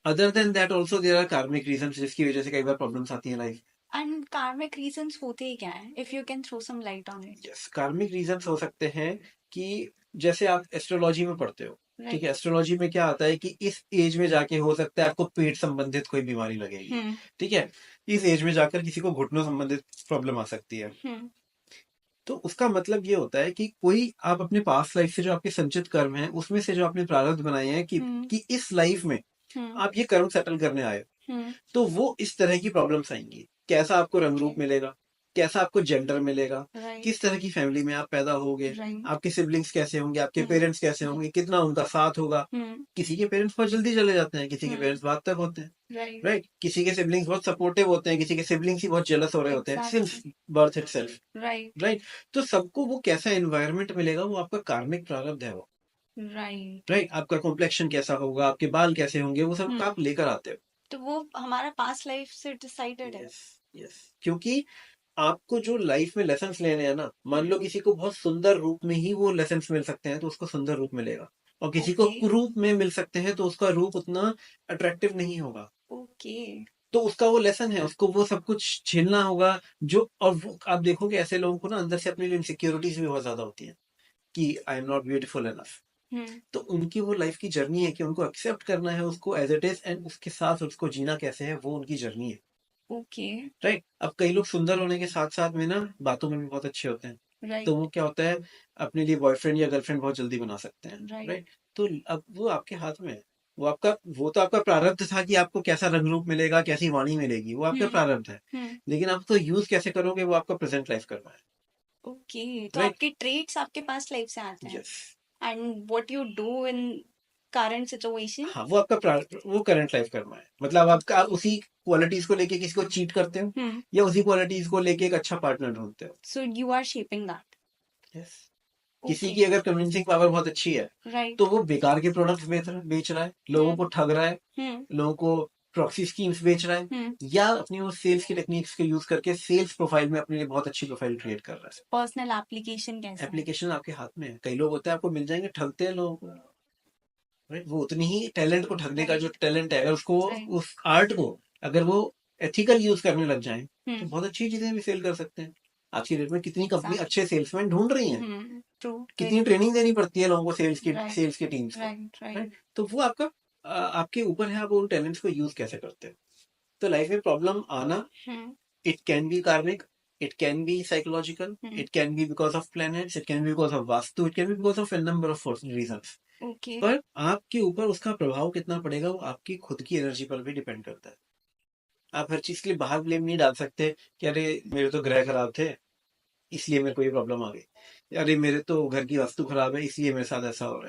Other than that also there are karmic reason जिसकी वजह से कई बार प्रॉब्लम्स आती है लाइफ। एंड कार्मिक रीजंस होते ही क्या है, if you can throw some light on it? Yes, karmic reasons हो सकते हैं कि जैसे आप एस्ट्रोलॉजी में पढ़ते हो, ठीक है, राइट। एस्ट्रोलॉजी में क्या आता है कि इस एज में जाके हो सकता है आपको पेट संबंधित कोई बीमारी लगेगी, हम्म। ठीक है, इस एज में जाकर किसी को घुटनों संबंधित प्रॉब्लम आ सकती है। हम्म। तो उसका मतलब ये होता है कि कोई आप अपने पास्ट लाइफ से जो आपके संचित कर्म हैं उसमें से जो आपने प्रारब्ध बनाए हैं हम्म। कि इस लाइफ में हम्म। आप ये कर्म सेटल करने आए हो, हम्म। तो वो इस तरह की प्रॉब्लम्स आएंगी। कैसा आपको रंग ओके। रूप मिलेगा, कैसा आपको जेंडर मिलेगा, किस राइट। तरह की फैमिली में आप पैदा होगे, राइट। आपके सिबलिंग्स कैसे होंगे, आपके हम्म। पेरेंट्स कैसे होंगे, कितना उनका साथ होगा। हम्म। किसी के पेरेंट्स बहुत जल्दी चले जाते हैं, किसी के हम्म। पेरेंट्स बाद तक होते हैं, राइट। राइट, किसी के सिबलिंग्स बहुत सपोर्टिव होते हैं, किसी के सिबलिंग्स ही बहुत जेलस हो रहे होते हैं since exactly. Birth itself, right. Right. तो सबको वो कैसा एनवायरनमेंट मिलेगा वो आपका कार्मिक प्रारब्ध है वो, राइट। राइट। आपका कॉम्प्लेक्शन कैसा होगा, आपके बाल कैसे होंगे, वो सब हम्म। आप लेकर आते हो। तो वो हमारा पास्ट लाइफ से डिसाइडेड है। यस, यस, क्योंकि आपको जो लाइफ में लेसन्स लेने हैं ना, मान लो हम्म। किसी को बहुत सुंदर रूप में ही वो लेसन्स मिल सकते हैं तो उसको सुंदर रूप मिलेगा, और किसी को ओके। कुरूप में मिल सकते हैं तो उसका रूप उतना अट्रैक्टिव नहीं होगा। ओके। तो उसका वो लेसन है, उसको वो सब कुछ झेलना होगा। जो और वो आप देखोगे ऐसे लोगों को ना अंदर से अपनी इनसिक्योरिटीज भी बहुत ज्यादा होती है कि I am not beautiful enough. Hmm. तो उनकी वो लाइफ की जर्नी है कि उनको एक्सेप्ट करना है उसको एज इट इज, एंड उसके साथ उसको जीना कैसे है, वो उनकी जर्नी है, ओके। राइट। अब कई लोग सुंदर होने के साथ साथ में ना बातों में भी बहुत अच्छे होते हैं, तो राइट। वो क्या होता है, अपने लिए बॉयफ्रेंड या गर्लफ्रेंड बहुत जल्दी बना सकते हैं, राइट। राइट। तो अब वो आपके हाथ में है, वो तो आपका प्रारब्ध था कि आपको कैसा रंग रूप मिलेगा, कैसी वाणी मिलेगी, वो आपका हम्म। प्रारब्ध है। हम्म। लेकिन आप तो यूज कैसे करोगे वो आपका प्रेजेंट लाइफ करना है, ओके, तो राइट। आपके ट्रेट्स आपके पास्ट लाइफ से आते हैं। Yes. And what you do in current situation. हाँ, वो आपका वो करंट लाइफ कर्म है, मतलब आपका आप ओके। उसी क्वालिटीज को लेके किसी को चीट करते हो, हम्म। या उसी क्वालिटीज को लेके एक अच्छा पार्टनर ढूंढते हो। So you are shaping that. Yes. किसी ओके। की अगर कन्विंसिंग पावर बहुत अच्छी है तो राइट। वो बेकार के प्रोडक्ट्स बेच रहा है, लोगों हम्म। को ठग रहा है, हम्म। लोगों को प्रॉक्सी स्कीम्स बेच रहा है, हम्म। या अपनी वो सेल्स की टेक्निक्स के यूज करके सेल्स प्रोफाइल में अपने लिए बहुत अच्छी प्रोफाइल क्रिएट कर रहा पर्सनल एप्लीकेशन है। कैसा है? एप्लीकेशन आपके हाथ में है, कई लोग होते हैं आपको मिल जाएंगे, ठगते हैं लोगों को, राइट। वो उतनी ही टैलेंट को ठगने का राइट। जो टैलेंट है, अगर उसको, राइट। उस आर्ट को अगर वो एथिकल यूज करने लग जाए तो हम्म। बहुत अच्छी चीजें भी सेल कर सकते हैं। आज की डेट में कितनी कंपनी अच्छे एग्जैक्टली। सेल्समैन ढूंढ रही हैं, ट्रू। कितनी वेरी ट्रू। ट्रेनिंग देनी पड़ती है लोगों को, राइट। सेल्स की टीम्स को, राइट। राइट। राइट। तो वो आपके ऊपर है, आप उन टैलेंट्स को यूज कैसे करते हो। तो लाइफ में प्रॉब्लम आना, hmm. It can be karmic, it can be psychological, hmm. It can be because of planets, it can be because of vastu, it can be because of an number of reasons. Okay. पर आपके ऊपर उसका प्रभाव कितना पड़ेगा वो आपकी खुद की एनर्जी पर भी डिपेंड करता है। आप हर चीज के लिए बाहर ब्लेम नहीं डाल सकते कि अरे मेरे तो ग्रह खराब थे इसलिए मेरे को ये प्रॉब्लम आ गई, अरे मेरे तो घर की वास्तु खराब है इसलिए मेरे साथ ऐसा हो रहा है।